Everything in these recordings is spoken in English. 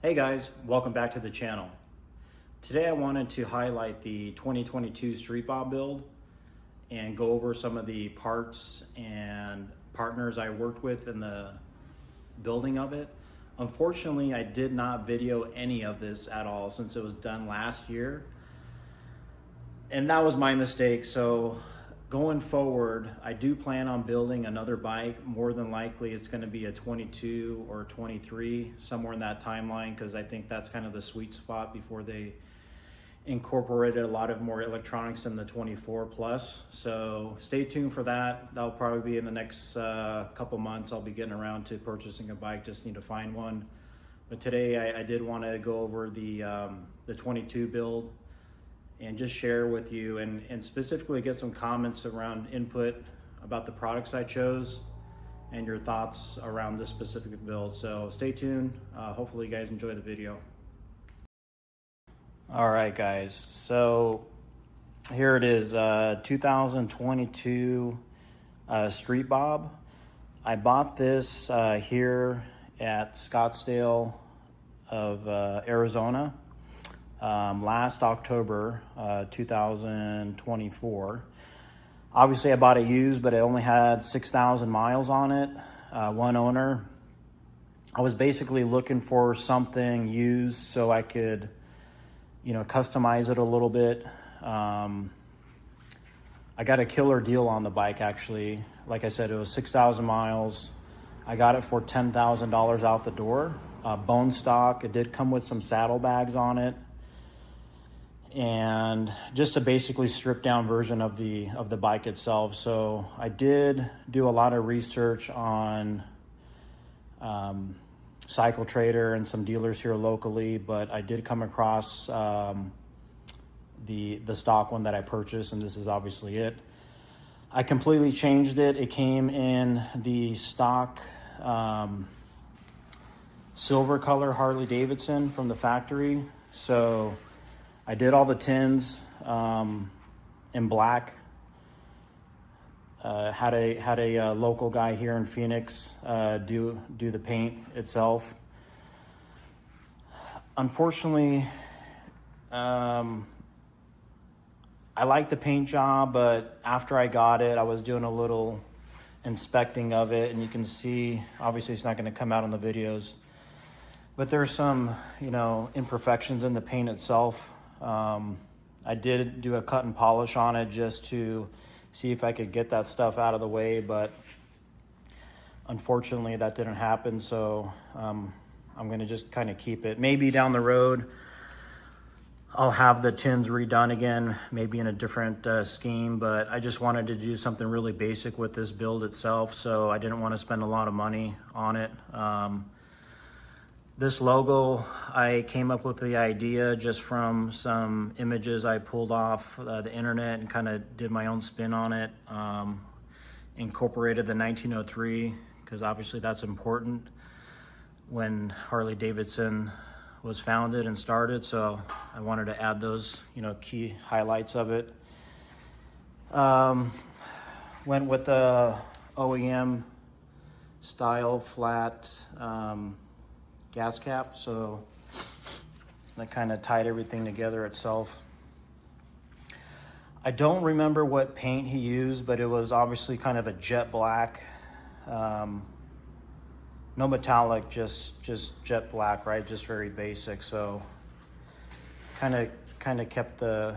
Hey guys, welcome back to the channel. Today I wanted to highlight the 2022 Street Bob build and go over some of the parts and partners I worked with in the building of it. Unfortunately, I did not video any of this at all since it was done last year. And that was my mistake. So going forward, I do plan on building another bike. More than likely, it's going to be a 22 or 23, somewhere in that timeline, because I think that's kind of the sweet spot before they incorporated a lot of more electronics in the 24 plus. So stay tuned for that. That'll probably be in the next couple months. I'll be getting around to purchasing a bike. Just need to find one. But today I did want to go over the 22 build and just share with you and specifically get some comments around input about the products I chose and your thoughts around this specific build. So stay tuned. Hopefully you guys enjoy the video. All right, guys. So here it is, 2022 Street Bob. I bought this here at Scottsdale of Arizona. Last October 2024. Obviously I bought it used, but it only had 6,000 miles on it, one owner. I was basically looking for something used so I could, customize it a little bit. I got a killer deal on the bike, actually. Like I said, it was 6,000 miles. I got it for $10,000 out the door. Bone stock. It did come with some saddlebags on it, and just a basically stripped down version of the bike itself. So I did do a lot of research on Cycle Trader and some dealers here locally, but I did come across the stock one that I purchased, and this is obviously it. I completely changed it. It came in the stock silver color Harley-Davidson from the factory. So I did all the tins in black. Had a local guy here in Phoenix do the paint itself. Unfortunately, I like the paint job, but after I got it, I was doing a little inspecting of it, and you can see, obviously it's not going to come out on the videos, but there's some, imperfections in the paint itself. I did do a cut and polish on it just to see if I could get that stuff out of the way, but unfortunately that didn't happen. So I'm going to just kind of keep it. Maybe down the road I'll have the tins redone again, maybe in a different scheme, but I just wanted to do something really basic with this build itself, so I didn't want to spend a lot of money on it. This logo, I came up with the idea just from some images I pulled off the internet and kind of did my own spin on it. Incorporated the 1903, because obviously that's important when Harley-Davidson was founded and started. So I wanted to add those, key highlights of it. Went with the OEM style flat gas cap, so that kind of tied everything together itself. I don't remember what paint he used, but it was obviously kind of a jet black, no metallic, just jet black, right? Just very basic. So kind of kept the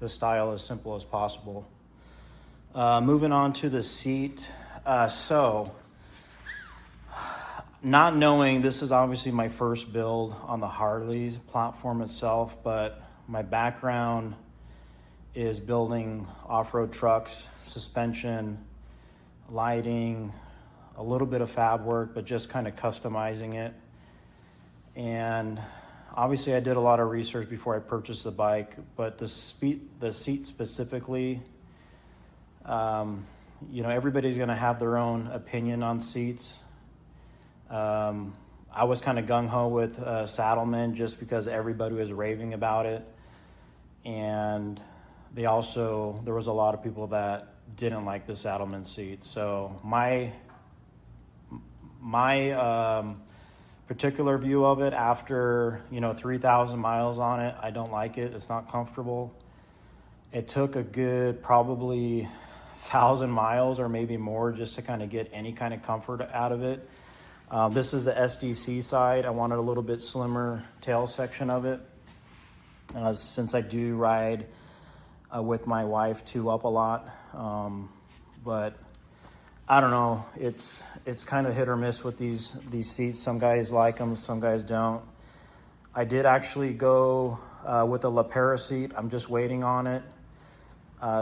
style as simple as possible. Moving on to the seat. So not knowing, this is obviously my first build on the Harley platform itself, but my background is building off-road trucks, suspension, lighting, a little bit of fab work, but just kind of customizing it. And obviously I did a lot of research before I purchased the bike, but the seat specifically, everybody's gonna have their own opinion on seats. I was kind of gung-ho with Saddlemen just because everybody was raving about it, and there was a lot of people that didn't like the Saddlemen seat. So my particular view of it after, 3,000 miles on it. I don't like it. It's not comfortable. It took a good probably 1,000 miles or maybe more just to kind of get any kind of comfort out of it. This is the SDC side. I wanted a little bit slimmer tail section of it. Since I do ride with my wife 2-up a lot. But I don't know, it's kind of hit or miss with these seats. Some guys like them, some guys don't. I did actually go with a Lapera seat. I'm just waiting on it.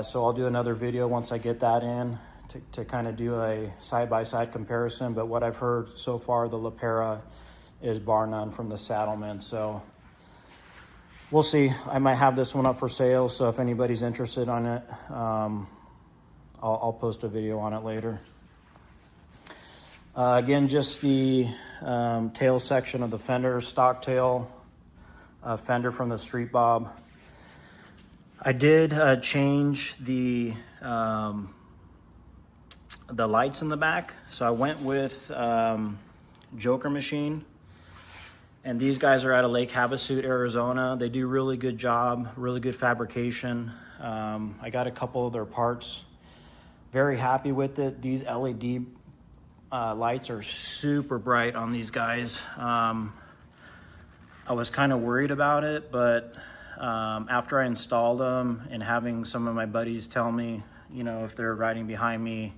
So I'll do another video once I get that in to kind of do a side-by-side comparison. But what I've heard so far, the Lapera is bar none from the Saddlemen. So we'll see. I might have this one up for sale. So if anybody's interested on it, I'll post a video on it later. Again, just the tail section of the fender, stock tail fender from the Street Bob. I did change the lights in the back. So I went with Joker Machine. And these guys are out of Lake Havasu, Arizona. They do really good job, really good fabrication. I got a couple of their parts. Very happy with it. These LED lights are super bright on these guys. I was kind of worried about it, but after I installed them and having some of my buddies tell me, if they're riding behind me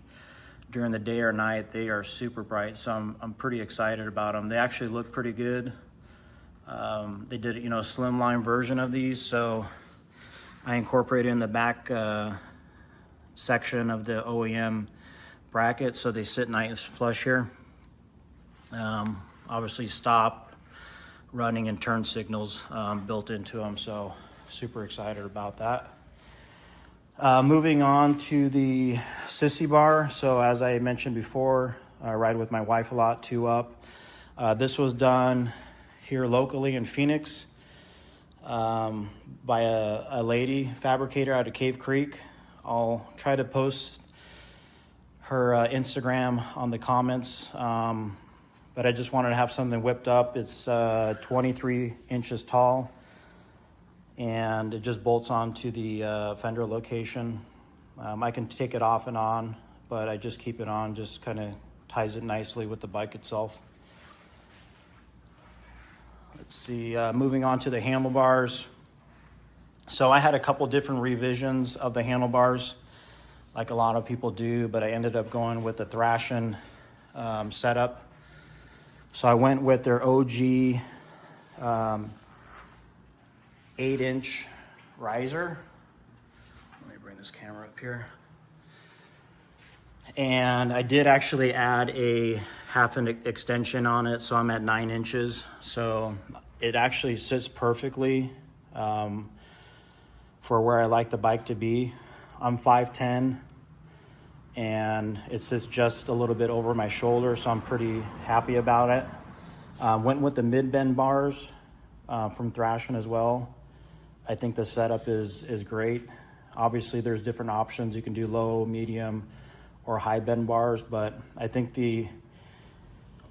during the day or night, they are super bright. So I'm pretty excited about them. They actually look pretty good. They did, a slimline version of these. So I incorporated in the back section of the OEM bracket, so they sit nice flush here. Obviously stop, running, and turn signals built into them, so super excited about that. Moving on to the sissy bar. So as I mentioned before, I ride with my wife a lot, 2-up. This was done here locally in Phoenix by a lady fabricator out of Cave Creek. I'll try to post her Instagram on the comments, but I just wanted to have something whipped up. It's 23 inches tall, and it just bolts onto the fender location. I can take it off and on, but I just keep it on, just kind of ties it nicely with the bike itself. Let's see, moving on to the handlebars. So I had a couple different revisions of the handlebars, like a lot of people do, but I ended up going with the thrashing setup. So I went with their OG 8-inch riser. Let me bring this camera up here. And I did actually add a half an extension on it, so I'm at 9 inches. So it actually sits perfectly for where I like the bike to be. I'm 5'10", and it sits just a little bit over my shoulder, so I'm pretty happy about it. Went with the mid-bend bars from Thrashing as well. I think the setup is great. Obviously, there's different options. You can do low, medium, or high bend bars, but I think the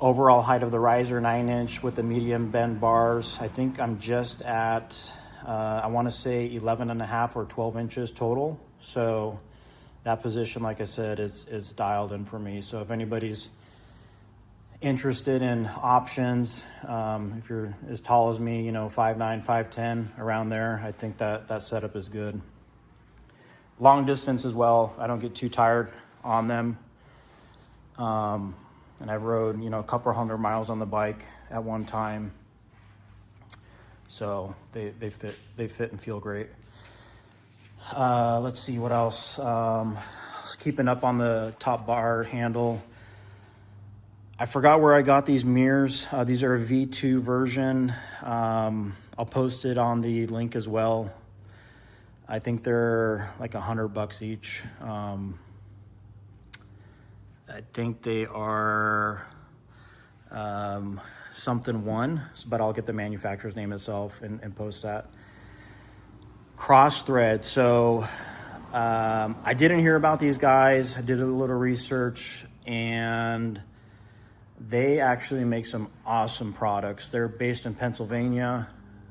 overall height of the riser, 9-inch with the medium bend bars, I think I'm just at I want to say 11.5 or 12 inches total. So that position, like I said, is dialed in for me. So if anybody's interested in options, if you're as tall as me, 5'9", 5'10", around there, I think that setup is good. Long distance as well, I don't get too tired on them. And I rode, a couple 100 miles on the bike at one time. So they fit and feel great. Let's see what else. Keeping up on the top bar handle. I forgot where I got these mirrors. These are a V2 version. I'll post it on the link as well. I think they're like $100 each. I think they are something one, but I'll get the manufacturer's name itself and post that. Cross thread. So I didn't hear about these guys. I did a little research, and They actually make some awesome products. They're based in Pennsylvania.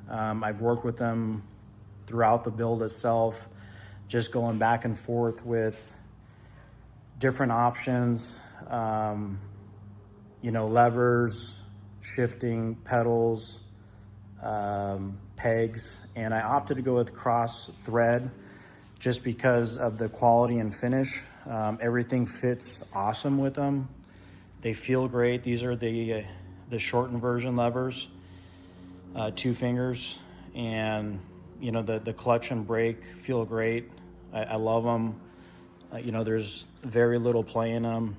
I've worked with them throughout the build itself, just going back and forth with different options, you know, levers, shifting, pedals, pegs, and I opted to go with cross thread just because of the quality and finish. Everything fits awesome with them. They feel great. These are the shortened version levers, 2 fingers, and you know, the clutch and brake feel great. I love them. You know, there's very little play in them.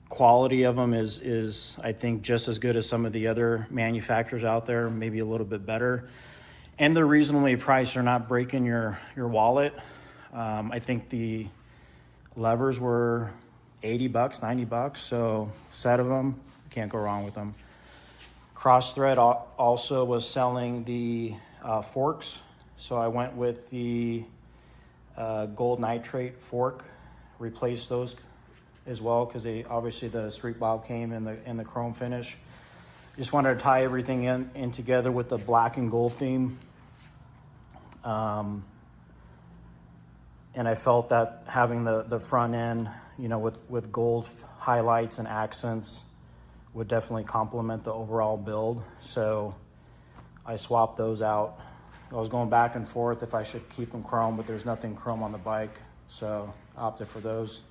Quality of them is I think just as good as some of the other manufacturers out there, maybe a little bit better. And they're reasonably priced. They're not breaking your wallet. I think the levers were $80, $90, so a set of them, can't go wrong with them. Crossthread also was selling the forks, so I went with the gold nitrate fork, replaced those as well because they obviously the Street Bob came in the chrome finish. Just wanted to tie everything in together with the black and gold theme. And I felt that having the front end, you know, with gold highlights and accents would definitely complement the overall build. So I swapped those out. I was going back and forth if I should keep them chrome, but there's nothing chrome on the bike, so I opted for those.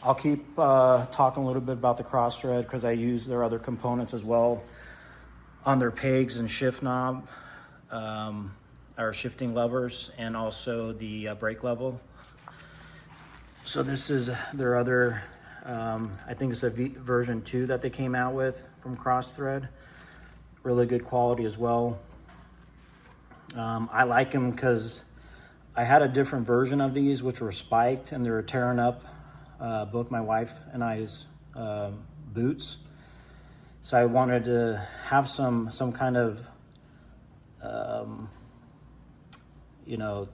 I'll keep talking a little bit about the cross thread because I use their other components as well on their pegs and shift knob, or shifting levers, and also the brake level. So this is their other, I think it's a version 2 that they came out with from Crossthread. Really good quality as well. I like them because I had a different version of these which were spiked and they were tearing up both my wife and I's boots. So I wanted to have some kind of you know,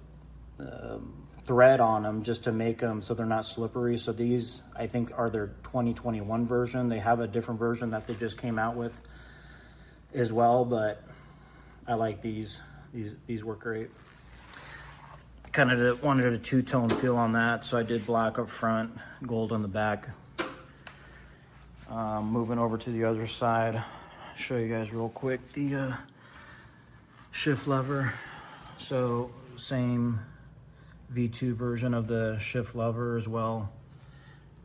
thread on them just to make them so they're not slippery. So these, I think, are their 2021 version. They have a different version that they just came out with as well, but I like these. These work great. Kind of wanted a two-tone feel on that, so I did black up front, gold on the back. Moving over to the other side, show you guys real quick the shift lever. So same V2 version of the shift lever as well,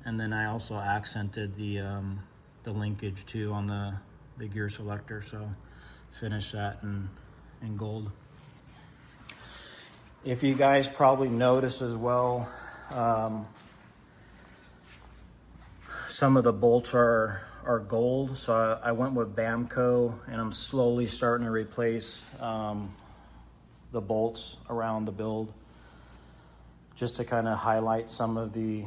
and then I also accented the linkage too on the gear selector, so finish that in gold. If you guys probably notice as well, some of the bolts are gold, so I went with Bamco, and I'm slowly starting to replace the bolts around the build just to kind of highlight some of the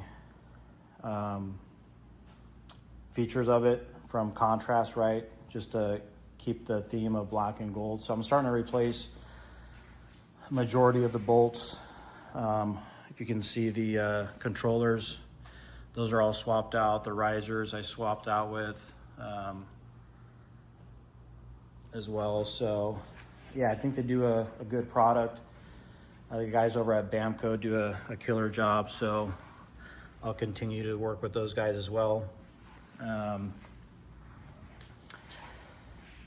features of it from contrast, right? Just to keep the theme of black and gold. So I'm starting to replace majority of the bolts. If you can see the controllers, those are all swapped out. The risers I swapped out with as well. So yeah, I think they do a good product. The guys over at Bamco do a killer job, so I'll continue to work with those guys as well.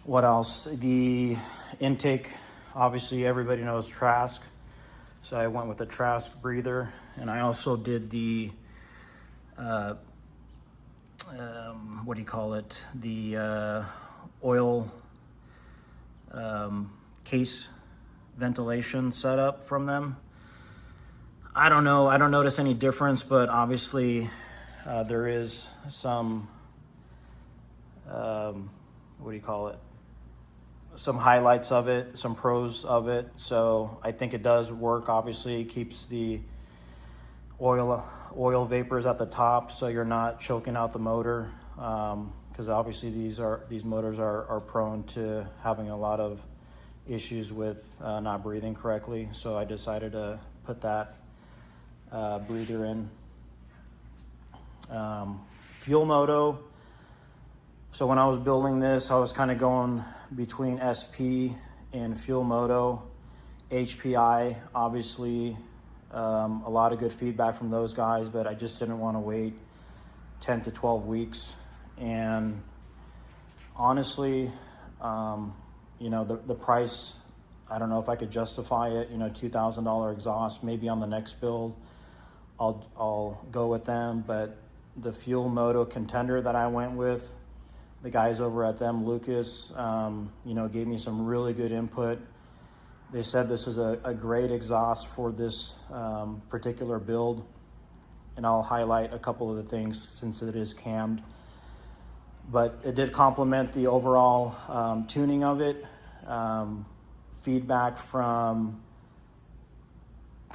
What else? The intake, obviously everybody knows Trask, so I went with the Trask breather, and I also did the what do you call it? The oil case ventilation setup from them. I don't know, I don't notice any difference, but obviously there is some what do you call it? Some highlights of it, some pros of it. So I think it does work. Obviously, it keeps the oil vapors at the top, so you're not choking out the motor. Because obviously these motors are prone to having a lot of issues with not breathing correctly. So I decided to put that breather in. Fuel Moto. So when I was building this, I was kind of going between SP and Fuel Moto. HPI, obviously, a lot of good feedback from those guys, but I just didn't want to wait 10 to 12 weeks. And honestly, the price, I don't know if I could justify it, $2,000 exhaust, maybe on the next build, I'll go with them. But the Fuel Moto Contender that I went with, the guys over at them, Lucas, gave me some really good input. They said this is a great exhaust for this particular build. And I'll highlight a couple of the things since it is cammed. But it did complement the overall tuning of it. Feedback from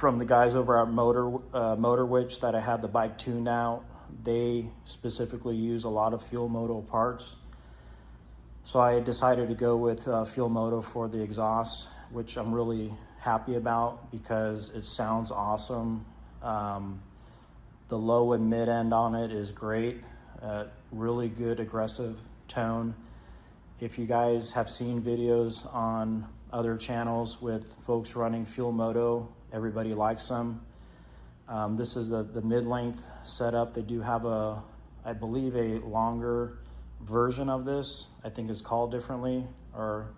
the guys over at Motorwitch that I had the bike tuned out. They specifically use a lot of Fuel Moto parts. So I decided to go with Fuel Moto for the exhaust, which I'm really happy about because it sounds awesome. The low and mid end on it is great. Really good aggressive tone. If you guys have seen videos on other channels with folks running Fuel Moto, everybody likes them. This is the mid-length setup. They do have I believe a longer version of this. I think it's called differently, or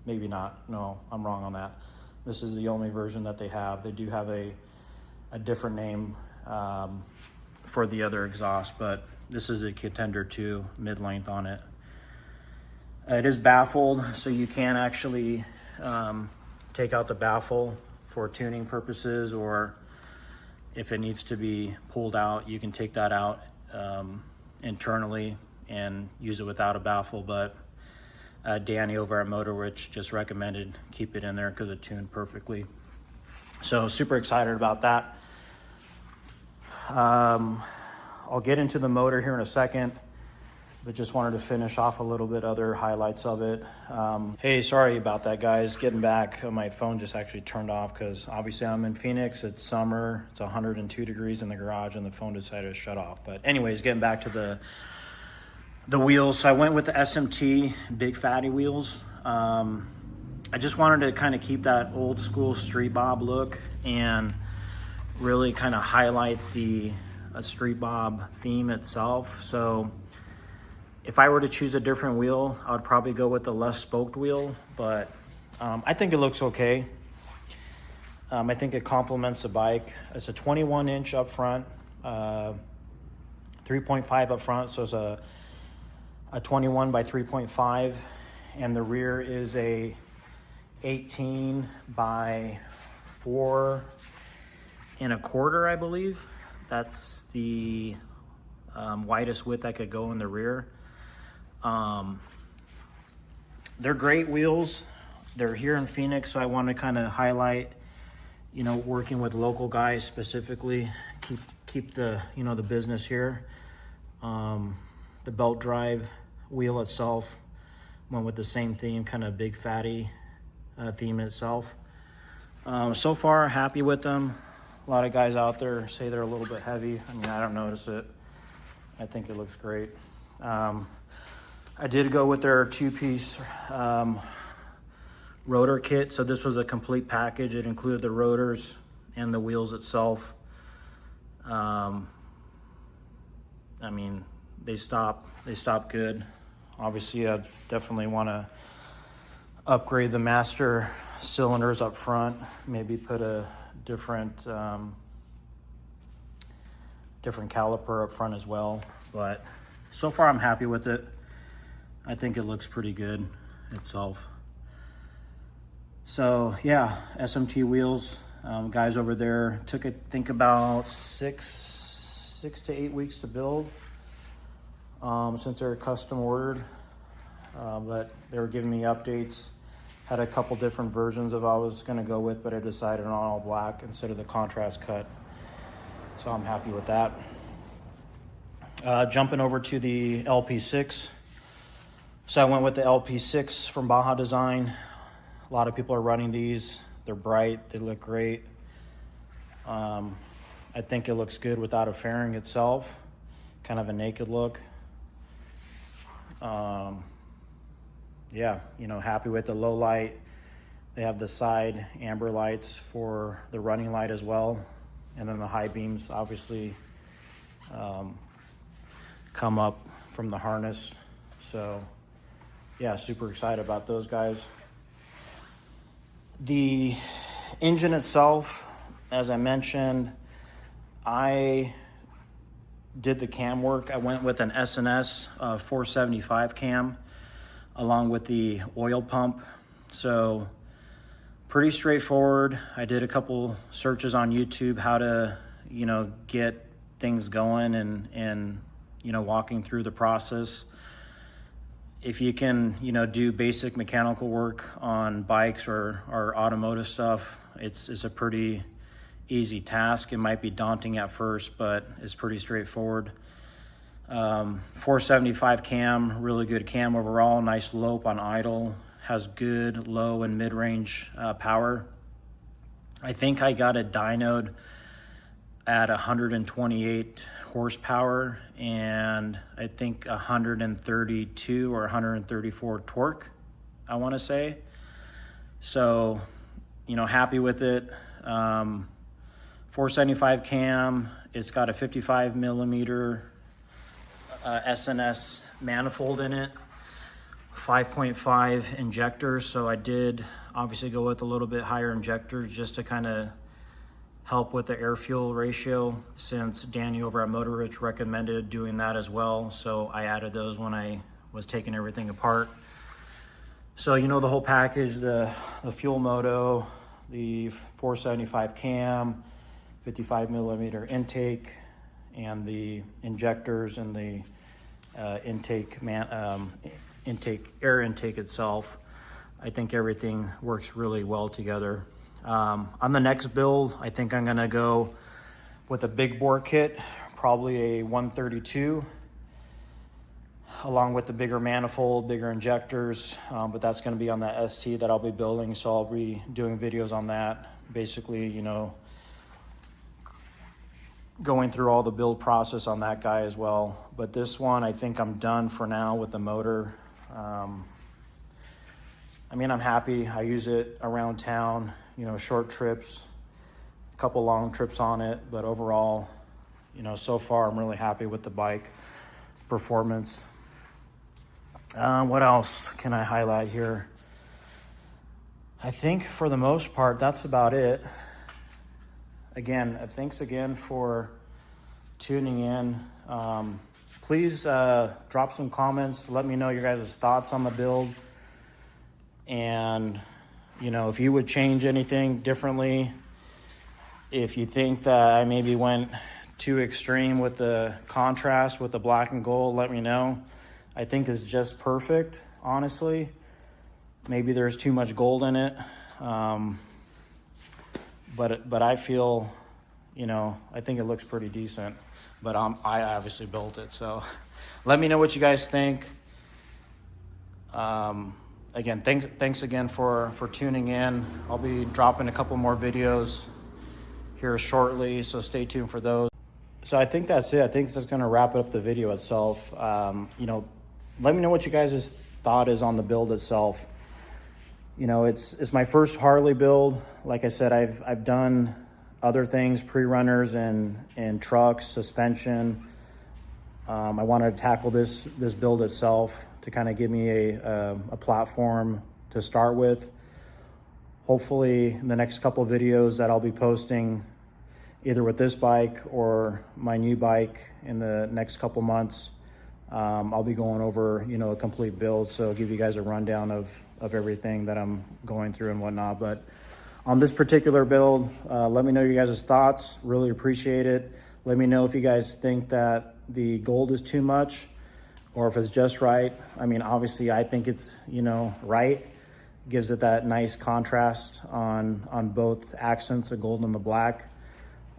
maybe not. No, I'm wrong on that. This is the only version that they have. They do have a different name for the other exhaust, but this is a Contender 2 mid-length on it. It is baffled, so you can actually take out the baffle for tuning purposes, or if it needs to be pulled out, you can take that out internally and use it without a baffle. But Danny over at Motorwitch just recommended keep it in there because it tuned perfectly. So super excited about that. I'll get into the motor here in a second, but just wanted to finish off a little bit other highlights of it. Hey, sorry about that, guys. Getting back, my phone just actually turned off because obviously I'm in Phoenix. It's summer. It's 102 degrees in the garage, and the phone decided to shut off. But anyways, getting back to the wheels. So I went with the SMT big fatty wheels. I just wanted to kind of keep that old school street bob look and really kind of highlight the street bob theme itself. So if I were to choose a different wheel, I would probably go with the less spoked wheel, but I think it looks okay. I think it complements the bike. It's a 21 inch up front, 3.5 up front, so it's a 21 by 3.5, and the rear is a 18 by 4.25, I believe. That's the widest width I could go in the rear. They're great wheels. They're here in Phoenix, so I want to kind of highlight, working with local guys specifically, keep the, the business here. The belt drive wheel itself went with the same theme, kind of big fatty theme itself. So far, happy with them. A lot of guys out there say they're a little bit heavy. I mean, I don't notice it. I think it looks great. I did go with their two-piece rotor kit. So this was a complete package. It included the rotors and the wheels itself. I mean, they stop good. Obviously, I definitely want to upgrade the master cylinders up front. Maybe put a different caliper up front as well. But so far, I'm happy with it. I think it looks pretty good itself. So yeah, SMT wheels. Guys over there took, I think, about six to 8 weeks to build, since they're custom ordered. But they were giving me updates. Had a couple different versions of I was going to go with, but I decided on all black instead of the contrast cut. So I'm happy with that. Jumping over to the LP6. So I went with the LP6 from Baja Design. A lot of people are running these. They're bright, they look great. I think it looks good without a fairing itself, kind of a naked look. Yeah, you know, happy with the low light. They have the side amber lights for the running light as well. And then the high beams obviously come up from the harness. So yeah, super excited about those guys. The engine itself, as I mentioned, I did the cam work. I went with an S&S 475 cam along with the oil pump. So pretty straightforward. I did a couple searches on YouTube how to, you know, get things going and you know, walking through the process. If you can, you know, do basic mechanical work on bikes or automotive stuff, it's a pretty easy task. It might be daunting at first, but it's pretty straightforward. 475 cam, really good cam overall, nice lope on idle, has good low and mid-range power. I think I got a dynoed at 128 horsepower and I think 132 or 134 torque, I want to say. So, you know, happy with it. 475 cam, it's got a 55 millimeter S&S manifold in it, 5.5 injectors. So I did obviously go with a little bit higher injectors just to kind of help with the air fuel ratio, since Danny over at Motorwitch recommended doing that as well. So I added those when I was taking everything apart. So, you know, the whole package, the fuel moto, the 475 cam, 55 millimeter intake, and the injectors and the air intake itself. I think everything works really well together. On the next build, I think I'm gonna go with a big bore kit, probably a 132, along with the bigger manifold, bigger injectors, but that's gonna be on that ST that I'll be building, so I'll be doing videos on that. Basically, you know, going through all the build process on that guy as well. But this one, I think I'm done for now with the motor. I mean, I'm happy. I use it around town, you know, short trips, a couple long trips on it, but overall, you know, so far I'm really happy with the bike performance. What else can I highlight here? I think for the most part, that's about it. Again, thanks again for tuning in. Please drop some comments. Let me know your guys' thoughts on the build. And, you know, if you would change anything differently, if you think that I maybe went too extreme with the contrast with the black and gold, let me know. I think it's just perfect, honestly. Maybe there's too much gold in it. But I feel, you know, I think it looks pretty decent. But I obviously built it, so let me know what you guys think. Again, thanks again for tuning in. I'll be dropping a couple more videos here shortly, so stay tuned for those. So I think that's it. I think that's gonna wrap up the video itself. You know, let me know what you guys' thought is on the build itself. You know, it's my first Harley build. Like I said, I've done other things, pre-runners and trucks, suspension. I wanted to tackle this build itself to kind of give me a platform to start with. Hopefully in the next couple of videos that I'll be posting, either with this bike or my new bike in the next couple months, I'll be going over, you know, a complete build. So I'll give you guys a rundown of everything that I'm going through and whatnot. But on this particular build, let me know your guys' thoughts. Really appreciate it. Let me know if you guys think that the gold is too much or if it's just right. I mean, obviously I think it's, you know, right. Gives it that nice contrast on both accents, the gold and the black.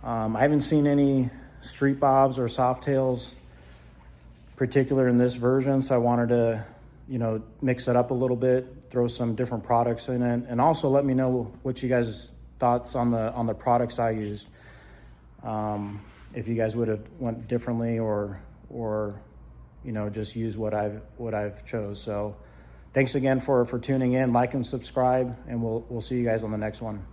I haven't seen any street bobs or softails particular in this version, so I wanted to, you know, mix it up a little bit, throw some different products in it, and also let me know what you guys' thoughts on the products I used. if you guys would have went differently or you know, just use what I've chose. So thanks again for tuning in. Like and subscribe, and we'll see you guys on the next one.